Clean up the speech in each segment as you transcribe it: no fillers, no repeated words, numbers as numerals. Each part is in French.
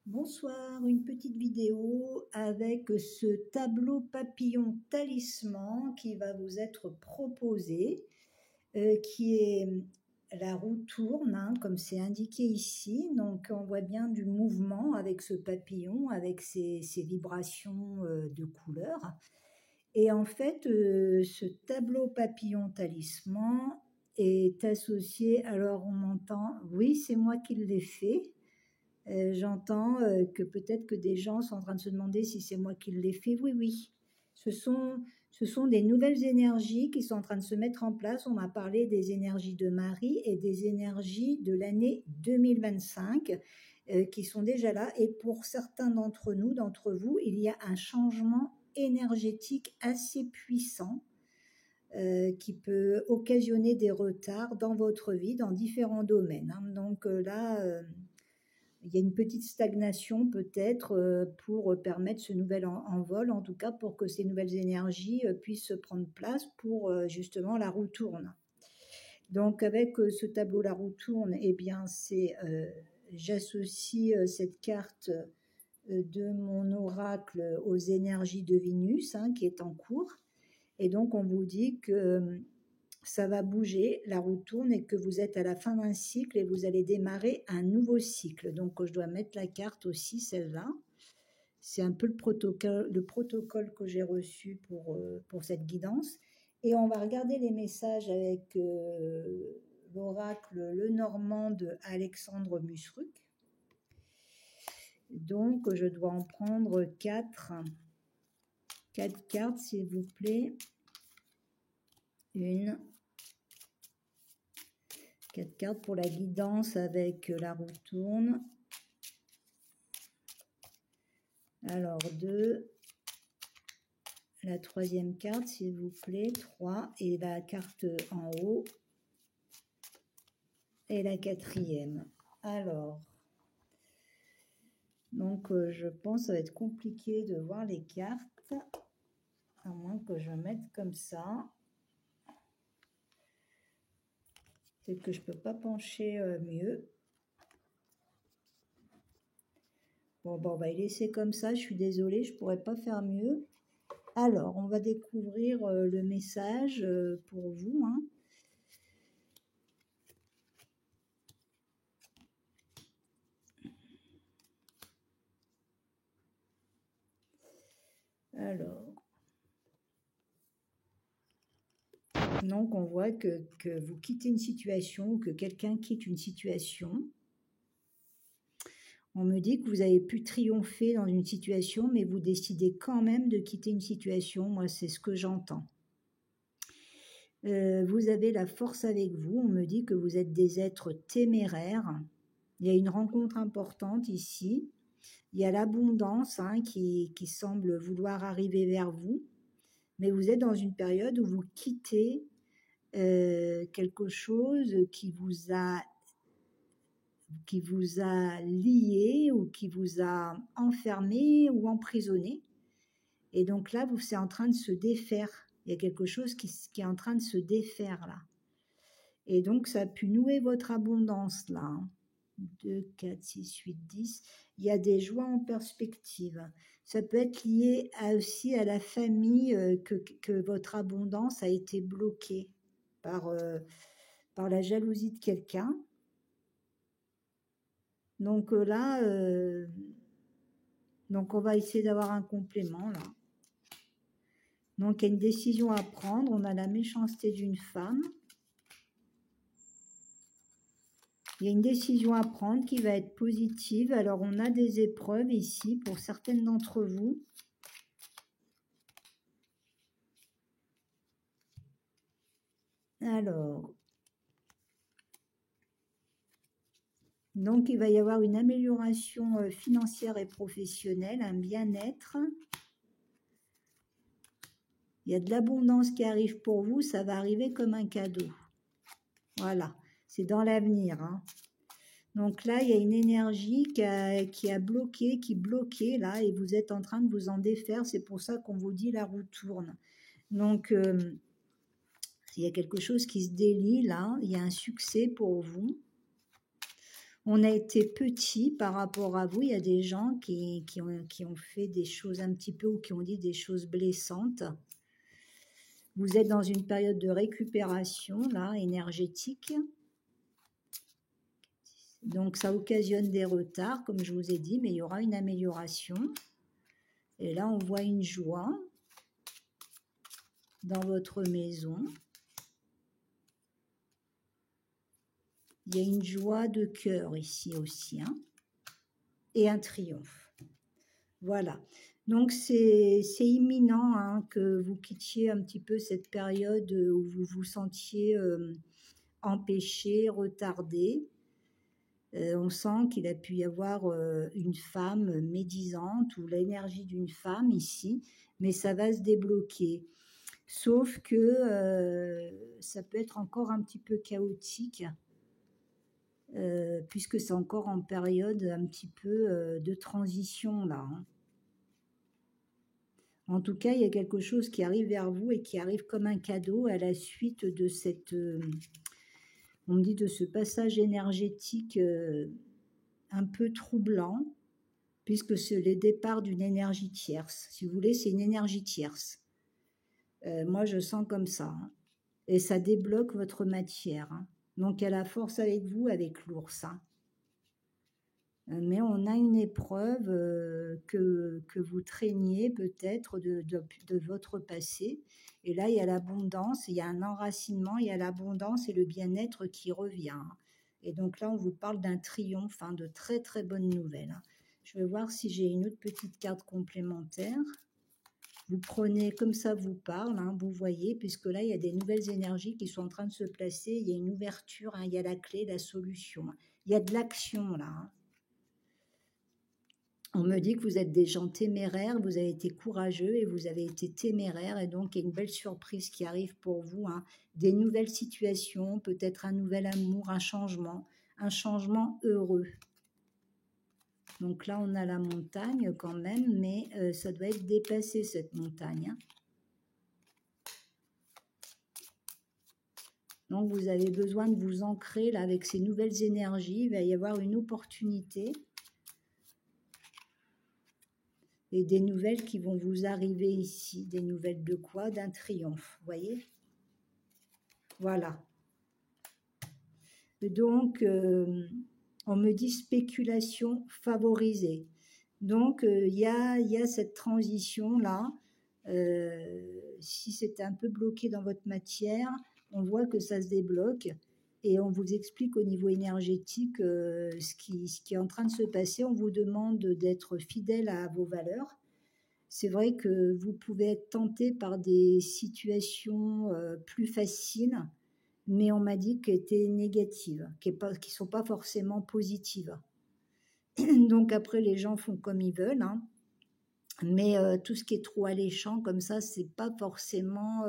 Bonsoir, une petite vidéo avec ce tableau papillon talisman qui va vous être proposé, qui est la roue tourne, hein, comme c'est indiqué ici. Donc on voit bien du mouvement avec ce papillon, avec ses vibrations de couleurs. Et en fait, ce tableau papillon talisman est associé, alors on m'entend, oui c'est moi qui l'ai fait. J'entends que peut-être que des gens sont en train de se demander si c'est moi qui l'ai fait. Oui, oui. Ce sont des nouvelles énergies qui sont en train de se mettre en place. On m'a parlé des énergies de Marie et des énergies de l'année 2025 qui sont déjà là. Et pour certains d'entre nous, d'entre vous, il y a un changement énergétique assez puissant qui peut occasionner des retards dans votre vie, dans différents domaines, hein. Donc là, il y a une petite stagnation peut-être pour permettre ce nouvel envol, en tout cas pour que ces nouvelles énergies puissent prendre place pour justement la roue tourne. Donc avec ce tableau la roue tourne, eh bien j'associe cette carte de mon oracle aux énergies de Vénus, hein, qui est en cours. Et donc on vous dit que ça va bouger, la roue tourne et que vous êtes à la fin d'un cycle et vous allez démarrer un nouveau cycle. Donc je dois mettre la carte aussi, celle-là. C'est un peu le protocole que j'ai reçu pour cette guidance. Et on va regarder les messages avec l'oracle Le Normand de Alexandre Musruc. Donc je dois en prendre 4 cartes, s'il vous plaît. 4 cartes pour la guidance avec la roue tourne. Alors 2, la troisième carte s'il vous plaît, 3 et la carte en haut et la quatrième. Alors, donc je pense que ça va être compliqué de voir les cartes, à moins que je mette comme ça. Peut-être que je ne peux pas pencher mieux. Bon, on va y laisser comme ça, je suis désolée, je ne pourrais pas faire mieux. Alors, on va découvrir le message pour vous, hein. Alors, donc on voit que vous quittez une situation ou que quelqu'un quitte une situation. On me dit que vous avez pu triompher dans une situation, mais vous décidez quand même de quitter une situation. Moi, c'est ce que j'entends. Vous avez la force avec vous. On me dit que vous êtes des êtres téméraires. Il y a une rencontre importante ici. Il y a l'abondance, hein, qui semble vouloir arriver vers vous. Mais vous êtes dans une période où vous quittez quelque chose qui vous a lié ou qui vous a enfermé ou emprisonné. Et donc là, c'est en train de se défaire. Il y a quelque chose qui est en train de se défaire là. Et donc, ça a pu nouer votre abondance là. 2, 4, 6, 8, 10. Il y a des joies en perspective. Ça peut être lié aussi à la famille, que votre abondance a été bloquée par la jalousie de quelqu'un. Donc là, donc on va essayer d'avoir un complément là. Donc il y a une décision à prendre. On a la méchanceté d'une femme. Il y a une décision à prendre qui va être positive. Alors on a des épreuves ici pour certaines d'entre vous. Alors, donc il va y avoir une amélioration financière et professionnelle, un bien-être. Il y a de l'abondance qui arrive pour vous, ça va arriver comme un cadeau. Voilà, c'est dans l'avenir, hein. Donc là, il y a une énergie qui bloquait là, et vous êtes en train de vous en défaire. C'est pour ça qu'on vous dit la roue tourne. Donc, il y a quelque chose qui se délie là. Il y a un succès pour vous. On a été petit par rapport à vous. Il y a des gens qui ont fait des choses un petit peu ou qui ont dit des choses blessantes. Vous êtes dans une période de récupération, là, énergétique. Donc, ça occasionne des retards, comme je vous ai dit, mais il y aura une amélioration. Et là, on voit une joie dans votre maison. Il y a une joie de cœur ici aussi, hein, et un triomphe. Voilà. Donc, c'est imminent hein, que vous quittiez un petit peu cette période où vous vous sentiez empêché, retardé. On sent qu'il a pu y avoir une femme médisante ou l'énergie d'une femme ici, mais ça va se débloquer. Sauf que ça peut être encore un petit peu chaotique, puisque c'est encore en période un petit peu de transition là. Hein. En tout cas, il y a quelque chose qui arrive vers vous et qui arrive comme un cadeau à la suite de cette, on me dit de ce passage énergétique un peu troublant, puisque c'est le départ d'une énergie tierce. Si vous voulez, c'est une énergie tierce. Moi, je sens comme ça. Hein. Et ça débloque votre matière. Hein. Donc, elle a force avec vous, avec l'ours. Hein. Mais on a une épreuve que vous traîniez peut-être de votre passé. Et là, il y a l'abondance, il y a un enracinement, il y a l'abondance et le bien-être qui revient. Et donc là, on vous parle d'un triomphe, hein, de très très bonnes nouvelles. Je vais voir si j'ai une autre petite carte complémentaire. Vous prenez comme ça vous parle, hein, vous voyez, puisque là, il y a des nouvelles énergies qui sont en train de se placer. Il y a une ouverture, hein, il y a la clé, la solution. Il y a de l'action là. Hein. On me dit que vous êtes des gens téméraires, vous avez été courageux et vous avez été téméraires et donc il y a une belle surprise qui arrive pour vous, hein. Des nouvelles situations, peut-être un nouvel amour, un changement heureux. Donc là, on a la montagne quand même, mais ça doit être dépassé cette montagne. Hein. Donc vous avez besoin de vous ancrer là avec ces nouvelles énergies, il va y avoir une opportunité. Et des nouvelles qui vont vous arriver ici. Des nouvelles de quoi? D'un triomphe, vous voyez? Voilà. Donc, on me dit spéculation favorisée. Donc, il y a cette transition-là. Si c'est un peu bloqué dans votre matière, on voit que ça se débloque. Et on vous explique au niveau énergétique ce qui est en train de se passer. On vous demande d'être fidèle à vos valeurs. C'est vrai que vous pouvez être tenté par des situations plus faciles, mais on m'a dit qu'elles étaient négatives, qui ne sont pas forcément positives. Donc après, les gens font comme ils veulent, hein. Mais tout ce qui est trop alléchant comme ça, c'est pas forcément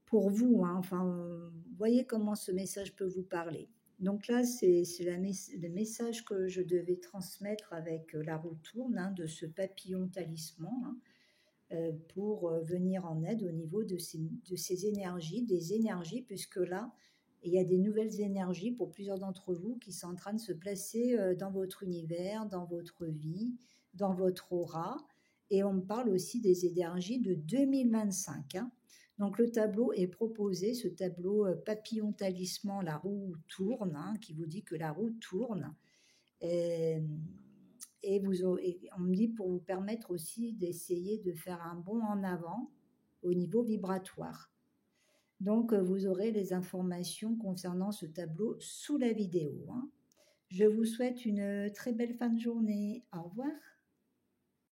pour vous. Hein. Enfin, vous voyez comment ce message peut vous parler. Donc là, c'est le message que je devais transmettre avec la roue tourne, hein, de ce papillon talisman, hein, pour venir en aide au niveau de ces énergies, des énergies, puisque là, il y a des nouvelles énergies pour plusieurs d'entre vous qui sont en train de se placer dans votre univers, dans votre vie, dans votre aura. Et on me parle aussi des énergies de 2025. Hein. Donc le tableau est proposé, ce tableau papillon talisman, la roue tourne, hein, qui vous dit que la roue tourne. Et on me dit pour vous permettre aussi d'essayer de faire un bond en avant au niveau vibratoire. Donc vous aurez les informations concernant ce tableau sous la vidéo. Hein. Je vous souhaite une très belle fin de journée. Au revoir.